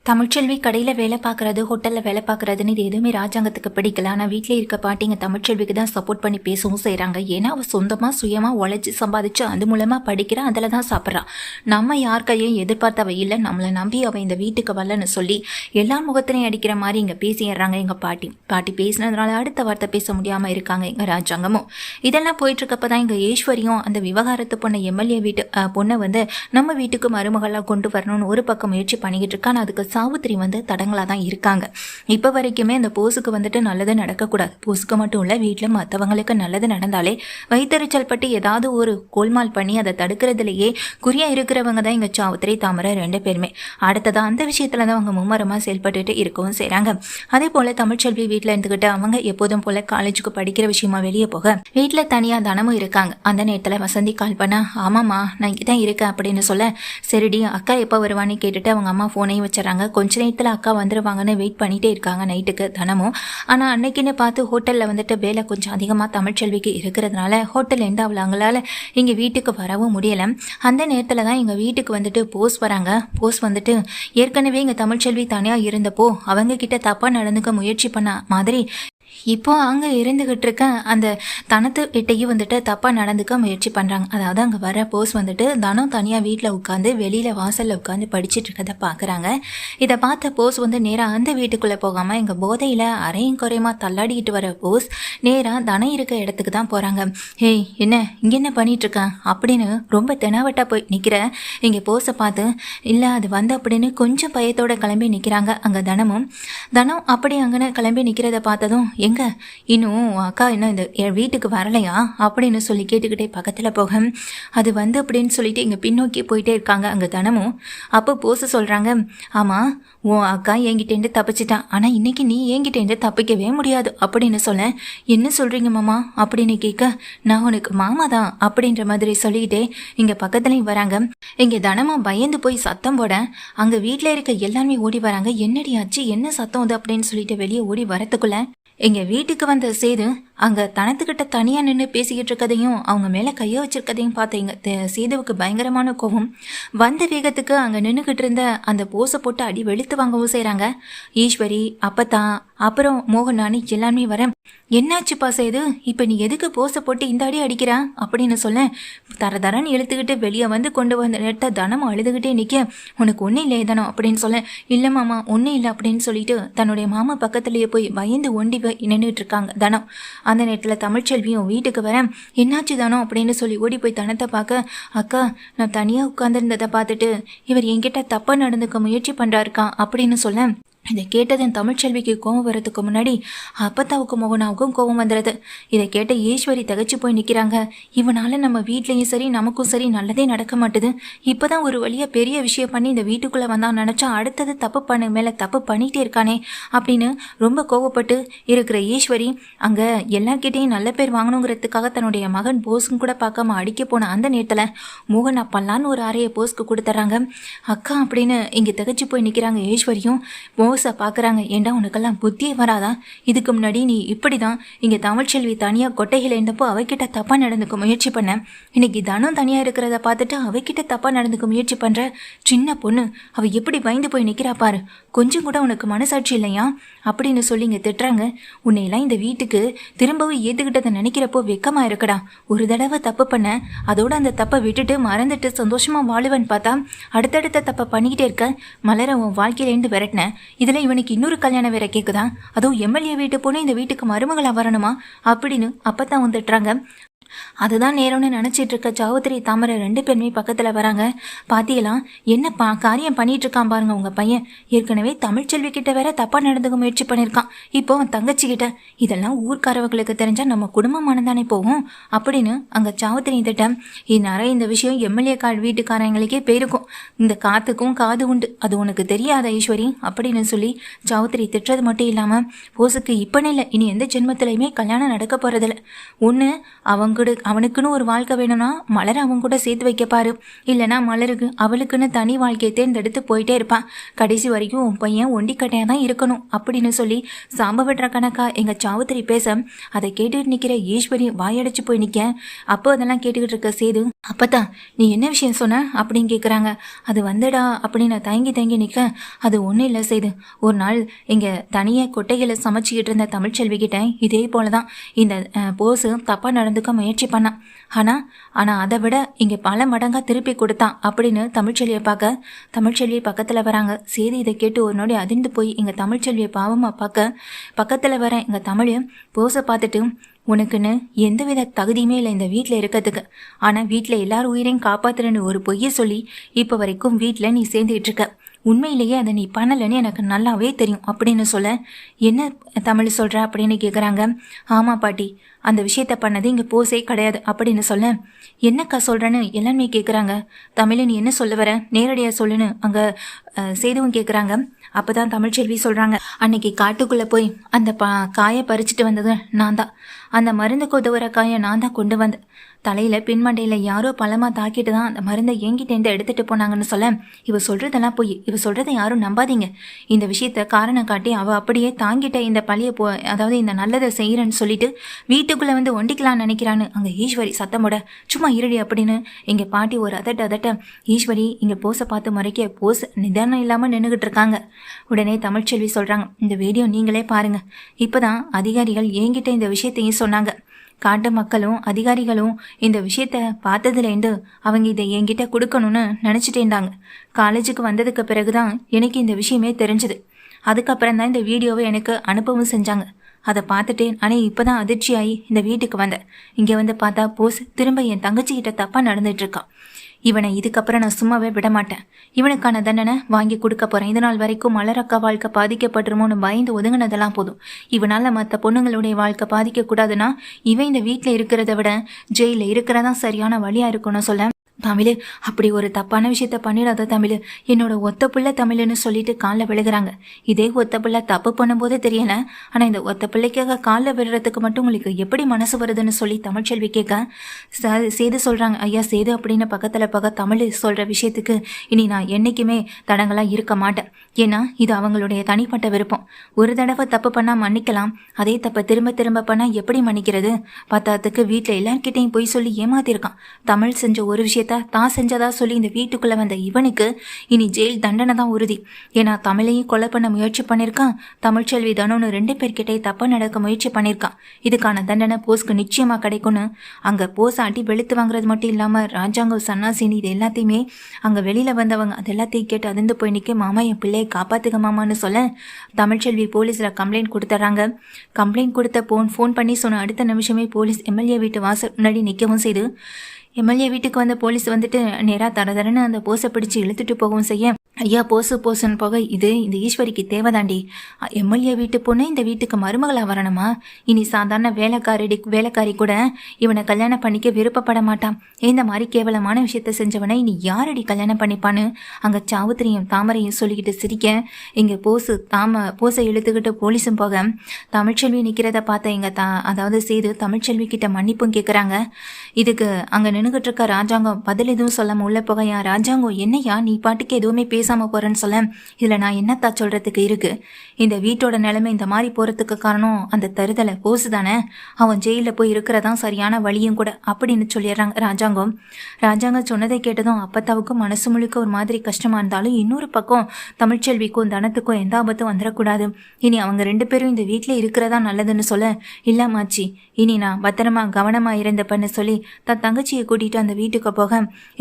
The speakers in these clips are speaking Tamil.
தமிழ்ச்செல்வி கடையில் வேலை பார்க்குறது, ஹோட்டலில் வேலை பார்க்குறதுன்னு இது எதுவுமே ராஜாங்கத்துக்கு பிடிக்கல. ஆனால் வீட்டில் இருக்க பாட்டிங்க தமிழ்ச்செல்விக்கு தான் சப்போர்ட் பண்ணி பேசவும் செய்கிறாங்க. ஏன்னா அவள் சொந்தமாக சுயமாக உழைச்சி சம்பாதிச்சு அது மூலமாக படிக்கிறான், அதில் தான் சாப்பிட்றான். நம்ம யார் கையும் எதிர்பார்த்தவ இல்லை, நம்மளை நம்பி அவள் இந்த வீட்டுக்கு வரலன்னு சொல்லி எல்லா முகத்தினையும் அடிக்கிற மாதிரி இங்கே பேசிடுறாங்க எங்கள் பாட்டி பேசினதுனால அடுத்த வார்த்தை பேச முடியாமல் இருக்காங்க எங்கள் ராஜாங்கமும். இதெல்லாம் போயிட்டுருக்கப்ப தான் எங்கள் ஈஸ்வரியும் அந்த விவகாரத்து பொண்ணை எம்எல்ஏ வீட்டு பொண்ணை வந்து நம்ம வீட்டுக்கு மருமகளாக கொண்டு வரணும்னு ஒரு பக்கம் முயற்சி பண்ணிக்கிட்டு இருக்கான்னு அதுக்கு சாவித்திரி வந்து தடங்களாக தான் இருக்காங்க. இப்போ வரைக்குமே அந்த போஸுக்கு வந்துட்டு நல்லது நடக்கக்கூடாது. போஸுக்கு மட்டும் இல்லை, வீட்டில் மற்றவங்களுக்கு நல்லது நடந்தாலே வைத்தறிச்சல் பட்டு ஏதாவது ஒரு கோல்மால் பண்ணி அதை தடுக்கிறதுலையே குறியா இருக்கிறவங்க தான் இங்கே சாவித்திரி தாமரை ரெண்டு பேருமே. அடுத்ததான் அந்த விஷயத்தில் தான் அவங்க மும்மரமாக செயல்பட்டுட்டு இருக்கவும் செய்கிறாங்க. அதே போல் தமிழ்ச்செல்வி வீட்டில் இருந்துக்கிட்டு அவங்க எப்போதும் போல் காலேஜுக்கு படிக்கிற விஷயமா வெளியே போக வீட்டில் தனியாக தனமும் இருக்காங்க. அந்த நேரத்தில் வசந்தி கால் பண்ண, ஆமாம்மா நான் இங்கே தான் இருக்கேன் அப்படின்னு சொல்ல, சரிடி அக்கா எப்போ வருவான்னு கேட்டுட்டு அவங்க அம்மா ஃபோனையும் வச்சுறாங்க. கொஞ்ச நேரத்தில் அக்கா வந்துடுவாங்கன்னு வெயிட் பண்ணிகிட்டே இருக்காங்க நைட்டுக்கு தனமும். ஆனால் அன்னைக்குன்னு பார்த்து ஹோட்டலில் வந்துட்டு வேலை கொஞ்சம் அதிகமாக தமிழ்ச்செல்விக்கு இருக்கிறதுனால ஹோட்டல்லேருந்து அவங்களால இங்கே வீட்டுக்கு வரவும் முடியலை. அந்த நேரத்தில் தான் எங்கள் வீட்டுக்கு வந்துட்டு போஸ் வராங்க. போஸ் வந்துட்டு ஏற்கனவே இங்கே தமிழ்ச்செல்வி தனியாக இருந்தப்போ அவங்க கிட்ட தப்பாக நடந்துக்க முயற்சி பண்ண மாதிரி இப்போ அங்கே இருந்துகிட்டு இருக்க அந்த தனத்து கிட்டையும் வந்துட்டு தப்பாக நடந்துக்க முயற்சி பண்ணுறாங்க. அதாவது அங்கே வர போஸ் வந்துட்டு தனம் தனியாக வீட்டில் உட்காந்து வெளியில் வாசலில் உட்காந்து படிச்சுட்டு இருக்கதை பார்க்குறாங்க. இதை பார்த்த போஸ் வந்து நேராக அந்த வீட்டுக்குள்ளே போகாமல் எங்கள் போதையில் அரையும் குறையுமா தள்ளாடிக்கிட்டு வர போஸ் நேராக தனம் இருக்க இடத்துக்கு தான் போகிறாங்க. ஏய் என்ன இங்கே என்ன பண்ணிகிட்ருக்கேன் அப்படின்னு ரொம்ப தெனாவட்டாக போய் நிற்கிற இங்கே போஸை பார்த்து, இல்லை அது வந்து அப்படின்னு கொஞ்சம் பயத்தோடு கிளம்பி நிற்கிறாங்க அங்கே தனம் அப்படி அங்கே கிளம்பி நிற்கிறத பார்த்ததும், எங்க இன்னும் அக்கா இன்னும் இந்த வீட்டுக்கு வரலையா அப்படின்னு சொல்லி கேட்டுக்கிட்டே பக்கத்தில் போக அது வந்து அப்படின்னு சொல்லிட்டு இங்கே பின்னோக்கி போயிட்டே இருக்காங்க அங்கே தனமும். அப்போ போச சொல்கிறாங்க, ஆமாம் உன் அக்கா என்கிட்டேருந்து தப்பிச்சிட்டான், ஆனால் இன்னைக்கு நீ என்கிட்டேருந்து தப்பிக்கவே முடியாது அப்படின்னு சொல்ல, என்ன சொல்கிறீங்க மாமா அப்படின்னு கேட்க, நான் உனக்கு மாமா தான் அப்படின்ற மாதிரி சொல்லிக்கிட்டே இங்கே பக்கத்துலேயும் வராங்க. இங்கே தனமும் பயந்து போய் சத்தம் போட அங்கே வீட்டில் இருக்க எல்லாருமே ஓடி வராங்க. என்னடி ஆச்சு, என்ன சத்தம் அது அப்படின்னு சொல்லிட்டு வெளியே ஓடி வரத்துக்குள்ள எங்கள் வீட்டுக்கு வந்த சேது அங்கே தனத்துக்கிட்ட தனியாக நின்று பேசிக்கிட்டு இருக்கதையும் அவங்க மேலே கையை வச்சிருக்கதையும் பார்த்தீங்க. சேதுவுக்கு பயங்கரமான கோபம் வந்த வேகத்துக்கு அங்கே நின்றுக்கிட்டு இருந்த அந்த போஸை போட்டு அடி வெளுத்து வாங்கவும் செய்கிறாங்க. ஈஸ்வரி அப்பத்தான் அப்புறம் மோகன் நானி எல்லாமே வரேன். என்னாச்சுப்பா சேது, இப்போ நீ எதுக்கு போஸை போட்டு இந்த அடி அடிக்கிறா அப்படின்னு சொல்ல, தரன்னு இழுத்துக்கிட்டு வெளியே வந்து கொண்டு வந்த நேரத்தை தனமும் அழுதுகிட்டே நிற்க, உனக்கு ஒன்றும் இல்லை தனம் அப்படின்னு சொல்ல, இல்லை மாமா ஒன்றும் இல்லை அப்படின்னு சொல்லிட்டு தன்னுடைய மாமா பக்கத்துலேயே போய் பயந்து ஒண்டி நின்றுட்டு இருக்காங்க தனம். அந்த நேரத்தில் தமிழ்ச்செல்வியும் வீட்டுக்கு வரேன், என்னாச்சு தானோ அப்படின்னு சொல்லி ஓடி போய் தனத்தை பார்க்க, அக்கா நான் தனியாக உட்காந்துருந்ததை பார்த்துட்டு இவர் என்கிட்ட தப்பாக நடந்துக்க முயற்சி பண்ணுறாருக்கான் அப்படின்னு சொல்ல, இதை கேட்டதன் தமிழ்ச்செல்விக்கு கோபம் வரதுக்கு முன்னாடி அப்பத்தாவுக்கும் மோகனாவுக்கும் கோபம் வந்துடுது. இதை கேட்ட ஈஸ்வரி தகச்சு போய் நிற்கிறாங்க. இவனால நம்ம வீட்லேயும் சரி நமக்கும் சரி நல்லதே நடக்க மாட்டுது. இப்போதான் ஒரு வழியாக பெரிய விஷயம் பண்ணி இந்த வீட்டுக்குள்ளே வந்தான் நினச்சா அடுத்தது தப்பு பண்ண மேலே தப்பு பண்ணிகிட்டே இருக்கானே அப்படின்னு ரொம்ப கோபப்பட்டு இருக்கிற ஈஸ்வரி அங்கே எல்லார்கிட்டையும் நல்ல பேர் வாங்கணுங்கிறதுக்காக தன்னுடைய மகன் போஸும் கூட பார்க்காம அடிக்க போன அந்த நேரத்தில் மோகன் அப்பல்லான்னு ஒரு அறையை போஸ்க்கு கொடுத்துட்றாங்க. அக்கா அப்படின்னு இங்கே தகச்சு போய் நிற்கிறாங்க. ஈஸ்வரியும் போஸை பார்க்குறாங்க. ஏண்டா உனக்கெல்லாம் புத்தியே வராதா, இதுக்கு முன்னாடி நீ இப்படி தான் இங்கே தமிழ்ச்செல்வி தனியாக கொட்டையில் இருந்தப்போ அவகிட்ட தப்பாக நடந்துக்க முயற்சி பண்ண, இன்னைக்கு தனம் தனியாக இருக்கிறத பார்த்துட்டு அவகிட்ட தப்பாக நடந்துக்க முயற்சி பண்ணுற சின்ன பொண்ணு, அவள் எப்படி பயந்து போய் நிற்கிறா பாரு, கொஞ்சம் கூட உனக்கு மனசாட்சி இல்லையா அப்படின்னு சொல்லி இங்கே திட்டுறாங்க. உன்னையெல்லாம் இந்த வீட்டுக்கு திரும்பவும் ஏற்றுக்கிட்டதை நினைக்கிறப்போ வெக்கமாக இருக்கடா. ஒரு தடவை தப்பு பண்ண அதோட அந்த தப்பை விட்டுட்டு மறந்துட்டு சந்தோஷமாக வாழுவன் பார்த்தா அடுத்தடுத்த தப்பை பண்ணிக்கிட்டே இருக்க மலரை உன் வாழ்க்கையிலேருந்து விரட்டின. இதில் இவனுக்கு இன்னொரு கல்யாணம் வேற கேட்குதா, அதுவும் எம்எல்ஏ வீட்டு போனால் இந்த வீட்டுக்கு மருமகளாக வரணுமா அப்படின்னு அப்பத்தான் வந்துட்டுறாங்க. அதுதான் நேரம்னு நினச்சிட்டு இருக்க சாவித்திரி தாமரை ரெண்டு பேருமே பக்கத்தில் வராங்க. பாத்தியெல்லாம் என்ன காரியம் பண்ணிட்டு இருக்கான் பாருங்க உங்கள் பையன். ஏற்கனவே தமிழ்ச்செல்வி கிட்ட வேற தப்பாக நடந்துக்க முயற்சி பண்ணியிருக்கான். இப்போ அவன் தங்கச்சி கிட்ட. இதெல்லாம் ஊர்க்காரவங்களுக்கு தெரிஞ்சா நம்ம குடும்பமானதானே போகும் அப்படின்னு அங்கே சாவித்திரி திட்டம். நிறைய இந்த விஷயம் எம்எல்ஏ வீட்டுக்காரங்களுக்கே போயிருக்கும். இந்த காத்துக்கும் காது உண்டு, அது உனக்கு தெரியாத ஈஸ்வரி அப்படின்னு சொல்லி சாவித்திரி திட்டுறது மட்டும் இல்லாமல் போஸுக்கு இப்போன்னு இல்லை இனி எந்த ஜென்மத்திலையுமே கல்யாணம் நடக்க போகிறதில்ல. ஒன்று அவங்க அவனுக்குன்னு ஒரு வாழ்க்கை வேணும்னா மலர் அவன் கூட சேர்த்து வைக்கப்பாரு, இல்லைன்னா மலருக்கு அவளுக்குன்னு தனி வாழ்க்கையை தேர்ந்தெடுத்து போயிட்டே இருப்பான். கடைசி வரைக்கும் உன் பையன் ஒண்டிக்கட்டையாக தான் இருக்கணும் அப்படின்னு சொல்லி சாம்ப விடுற கணக்கா எங்கள் சாவுத்திரி பேச அதை கேட்டுக்கிட்டு நிற்கிற ஈஸ்வரி வாயடைச்சு போய் நிற்க. அப்போ அதெல்லாம் கேட்டுக்கிட்டு இருக்க சேது, அப்பதான் நீ என்ன விஷயம் சொன்ன அப்படின்னு கேட்குறாங்க. அது வந்துடா அப்படின்னு தயங்கி தயங்கி நிற்க, அது ஒன்றும் இல்லை சேது, ஒரு நாள் இங்கே தனியாக கொட்டைகளை சமைச்சிக்கிட்டு இருந்த தமிழ்ச்செல்வி கிட்ட இதே போல தான் இந்த போஸு தப்பாக நடந்துக்க முயற்சி பண்ணான். ஆனால் அதை விட இங்கே பல மடங்காக திருப்பி கொடுத்தான் அப்படின்னு தமிழ்ச்செல்வியை பார்க்க தமிழ்ச்செல்வி பக்கத்தில் வராங்க. சேது இதை கேட்டு ஒரு நொடி அதிர்ந்து போய் எங்கள் தமிழ்ச்செல்வியை பாவமாக பார்க்க பக்கத்தில் வர எங்கள் தமிழ் போஸை பார்த்துட்டு, உனக்குன்னு எந்தவித தகுதியுமே இல்லை இந்த வீட்டில் இருக்கிறதுக்கு, ஆனால் வீட்டில் எல்லாரும் உயிரையும் காப்பாற்றுறன்னு ஒரு பொய்யை சொல்லி இப்போ வரைக்கும் வீட்டில் நீ சேர்ந்துக்கிட்டு இருக்க, உண்மையிலேயே அதை நீ பண்ணலைன்னு எனக்கு நல்லாவே தெரியும் அப்படின்னு சொல்ல, என்ன தமிழ் சொல்கிற அப்படின்னு கேட்குறாங்க. ஆமாம் பாட்டி, அந்த விஷயத்த பண்ணது இங்கே போஸே கிடையாது அப்படின்னு சொல்ல, என்னக்கா சொல்கிறேன்னு எல்லாருமே கேட்குறாங்க. தமிழ் நீ என்ன சொல்ல வர, நேரடியாக சொல்லுன்னு அங்கே சேதுவும் கேட்குறாங்க. அப்போ தான் தமிழ்ச்செல்வி சொல்கிறாங்க, அன்னைக்கு காட்டுக்குள்ளே போய் அந்த காயை பறிச்சுட்டு வந்தது நான் தான், அந்த மருந்துக்கு உதவுற காயை நான் தான் கொண்டு வந்தேன், தலையில் பின்மண்டையில் யாரோ பழமாக தாக்கிட்டு தான் அந்த மருந்தை எங்கிட்டேருந்து எடுத்துகிட்டு போனாங்கன்னு சொல்ல, இவ சொல்கிறதெல்லாம் போய், இவ சொல்கிறத யாரும் நம்பாதீங்க, இந்த விஷயத்த காரணம் காட்டி அவள் அப்படியே தாங்கிட்ட இந்த பழியை அதாவது இந்த நல்லதை செய்கிறேன்னு சொல்லிட்டு வீட்டுக்குள்ளே வந்து ஒண்டிக்கலான்னு நினைக்கிறான்னு அங்கே ஈஸ்வரி சத்தமோட, சும்மா இருடி அப்படின்னு எங்கள் பாட்டி ஒரு அதட்ட ஈஸ்வரி இங்கே போஸை பார்த்து மறைக்க போஸ் நிதானம் இல்லாமல் நின்றுக்கிட்டு இருக்காங்க. உடனே தமிழ்ச்செல்வி சொல்கிறாங்க, இந்த வீடியோ நீங்களே பாருங்கள், இப்போ தான் அதிகாரிகள் என்கிட்ட இந்த விஷயத்தையும் சொன்னாங்க, காட்டு மக்களும் அதிகாரிகளும் இந்த விஷயத்த பார்த்ததுலேருந்து அவங்க இதை என்கிட்ட கொடுக்கணும்னு நினச்சிட்டேண்டாங்க. காலேஜுக்கு வந்ததுக்கு பிறகுதான் எனக்கு இந்த விஷயமே தெரிஞ்சுது. அதுக்கப்புறம் தான் இந்த வீடியோவை எனக்கு அனுப்பவும் செஞ்சாங்க. அதை பார்த்துட்டேன். ஆனால் இப்போ தான் அதிர்ச்சியாகி இந்த வீட்டுக்கு வந்தேன். இங்கே வந்து பார்த்தா போஸ் திரும்ப என் தங்கச்சிக்கிட்ட தப்பாக நடந்துட்டுருக்கான். இவனை இதுக்கப்புறம் நான் சும்மாவே விட மாட்டேன். இவனுக்கான தண்டனை வாங்கி கொடுக்க போகிறேன். இது நாள் வரைக்கும் மலரக்கா வாழ்க்கை பாதிக்கப்பட்டுருமோன்னு பயந்து ஒதுங்கினதெல்லாம் போதும். இவனால் மற்ற பொண்ணுங்களுடைய வாழ்க்கை பாதிக்கக்கூடாதுன்னா இவன் இந்த வீட்டில் இருக்கிறத விட ஜெயிலில் இருக்கிறதான் சரியான வழியாக இருக்கணும்னு சொல்ல, தமிழ் அப்படி ஒரு தப்பான விஷயத்த பண்ணிடாத தமிழ், என்னோட ஒத்த பிள்ளை தமிழ்னு சொல்லிட்டு காலில் விழுகிறாங்க. இதே ஒத்த பிள்ளை தப்பு பண்ணும்போதே தெரியல, ஆனால் இந்த ஒத்த பிள்ளைக்காக காலில் விழுறதுக்கு மட்டும் உங்களுக்கு எப்படி மனசு வருதுன்னு சொல்லி தமிழ்ச்செல்வி கேட்க சேது சொல்கிறாங்க, ஐயா சேது அப்படின்னு பக்கத்தில் தமிழ் சொல்கிற விஷயத்துக்கு இனி நான் என்றைக்குமே தடங்களாக இருக்க மாட்டேன். ஏன்னா இது அவங்களுடைய தனிப்பட்ட விருப்பம். ஒரு தடவை தப்பு பண்ணால் மன்னிக்கலாம், அதே தப்பை திரும்ப திரும்ப பண்ணால் எப்படி மன்னிக்கிறது? பத்தாத்துக்கு வீட்டில் எல்லார்கிட்டையும் போய் சொல்லி ஏமாத்திருக்கான். தமிழ் செஞ்ச ஒரு விஷயத்த தான் செஞ்சதா சொல்லி இந்த வீட்டுக்குள்ள வந்த இவனுக்கு இனி ஜெயில் தண்டனை தான் உறுதி. ஏன்னா தமிழையும் கொலை பண்ண முயற்சி பண்ணியிருக்கான், தமிழ்ச்செல்வி தனுன்னு 2 பேர்கிட்டே தப்பா நடக்க முயற்சி பண்ணியிருக்கான். இதுக்கான தண்டனை போஸ்க்கு நிச்சயமா கிடைக்கும்னு அங்க போஸ் ஆட்டி வெளுத்து வாங்குறது மட்டும் இல்லாம ராஜாங்கம் சன்னாசினி இது எல்லாத்தையுமே அங்க வெளியில வந்தவங்க அது எல்லாத்தையும் கேட்டு அதிர்ந்து போய் நிற்க, மாமா என் பிள்ளையை காப்பாத்துக்க மாமான்னு சொல்ல தமிழ்ச்செல்வி போலீஸ்ல கம்ப்ளைண்ட் கொடுத்துறாங்க. கம்ப்ளைண்ட் கொடுத்த ஃபோன் பண்ணி சொன்ன அடுத்த நிமிஷமே போலீஸ் எம்எல்ஏ வீட்டு வாசல் முன்னாடி நிற்கவும் செய்து, எம்எல்ஏ வீட்டுக்கு வந்த போலீஸ் வந்துட்டு நேராக தரதரன்னு அந்த போஸை பிடிச்சி இழுத்துட்டு போகவும் செய்ய, ஐயா போஸுன்னு போக, இது இந்த ஈஸ்வரிக்கு தேவைதாண்டி, எம்எல்ஏ வீட்டு பொண்ணு இந்த வீட்டுக்கு மருமகளாக வரணுமா? இனி சாதாரண வேலைக்காரி கூட இவனை கல்யாணம் பண்ணிக்க விருப்பப்பட மாட்டான். இந்த மாதிரி கேவலமான விஷயத்த செஞ்சவனை இனி யாரடி கல்யாணம் பண்ணிப்பான்னு அங்கே சாவுத்திரியும் தாமரையும் சொல்லிக்கிட்டு சிரிக்க, இங்கே போஸை இழுத்துக்கிட்டு போலீஸும் போக தமிழ்ச்செல்வி நிற்கிறத பார்த்த எங்கள் அதாவது சேது தமிழ்ச்செல்வி கிட்ட மன்னிப்பும் கேட்குறாங்க. இதுக்கு அங்கே நின்றுகிட்டு இருக்க ராஜாங்கம் பதில் எதுவும் சொல்லாமல் உள்ள போக, யா ராஜாங்கம் என்னையா நீ பாட்டுக்கு எதுவுமே பேசாமல் போகிறேன்னு சொல்ல, இதில் நான் என்னத்தா சொல்கிறதுக்கு இருக்குது? இந்த வீட்டோட நிலைமை இந்த மாதிரி போகிறதுக்கு காரணம் அந்த தருதலை போசு தானே, அவன் ஜெயிலில் போய் இருக்கிறதான் சரியான வழியும் கூட அப்படின்னு சொல்லிடுறாங்க ராஜாங்கம். ராஜாங்கம் சொன்னதை கேட்டதும் அப்பத்தாவுக்கும் மனசு முழுக்க ஒரு மாதிரி கஷ்டமாக இருந்தாலும், இன்னொரு பக்கம் தமிழ்ச்செல்விக்கும் தனத்துக்கும் எந்த ஆபத்தும் வந்துடக்கூடாது, இனி அவங்க 2 பேரும் இந்த வீட்டில் இருக்கிறதா நல்லதுன்னு சொல்ல, இல்லாமாச்சி இனி நான் பத்திரமா கவனமாக இருந்தப்பன்னு சொல்லி தன் தங்கச்சியை கூட்டிகிட்டு அந்த வீட்டுக்கு போக,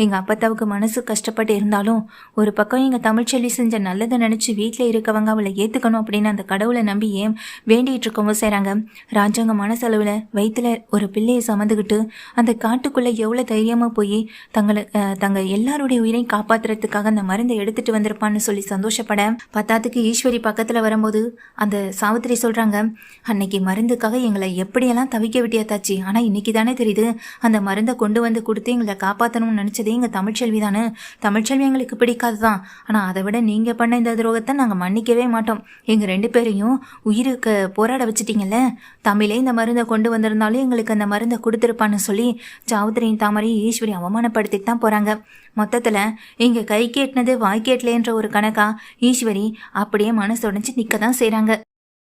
எங்கள் அப்பத்தாவுக்கு மனசு கஷ்டப்பட்டு இருந்தாலும் ஒரு பக்கம் எங்கள் தமிழ்ச்செல்வி செஞ்ச நல்லதை நினச்சி வீட்டில் இருக்கவங்க அவளை ஏற்றுக்கணும் அப்படின்னு அந்த கடவுளை நம்பி ஏன் வேண்டிகிட்டு இருக்கவும் செய்கிறாங்க. ராஜாங்க மனசளவில் வயிற்றுல ஒரு பிள்ளையை சமந்துக்கிட்டு அந்த காட்டுக்குள்ளே எவ்வளோ தைரியமாக போய் தங்கள் எல்லாருடைய உயிரையும் காப்பாற்றுறதுக்காக அந்த மருந்தை எடுத்துகிட்டு வந்திருப்பான்னு சொல்லி சந்தோஷப்பட, பத்தாத்துக்கு ஈஸ்வரி பக்கத்தில் வரும்போது அந்த சாவித்திரி சொல்கிறாங்க, அன்னைக்கு மருந்துக்காக எங்களை எப்படியெல்லாம் தவிக்க விட்டியாத்தாச்சு, ஆனால் இன்னைக்கு தானே தெரியுது அந்த மருந்தை கொண்டு வந்து கொடுத்து எங்களை காப்பாற்றணும்னு நினச்சதே எங்கள் தமிழ்ச்செல்வி தானே, தமிழ்ச்செல்வி எங்களுக்கு பிடிக்காது தான், ஆனால் அதை விட நீங்கள் பண்ண இந்த துரோகத்தை நாங்கள் மன்னிக்கவே மாட்டோம். எங்கள் 2 பேரையும் உயிருக்கு போராட வச்சிட்டீங்கல்ல. தமிழே இந்த மருந்தை கொண்டு வந்திருந்தாலும் எங்களுக்கு அந்த மருந்தை கொடுத்துருப்பான்னு சொல்லி சாவுத்திரியும் தாமரையும் ஈஸ்வரி அவமானப்படுத்திட்டு தான் போகிறாங்க. மொத்தத்தில் இங்கே கை கேட்டினது வாய் கேட்டலேன்ற ஒரு கணக்கா ஈஸ்வரி அப்படியே மனசு உடைஞ்சு நிற்க தான் செய்கிறாங்க.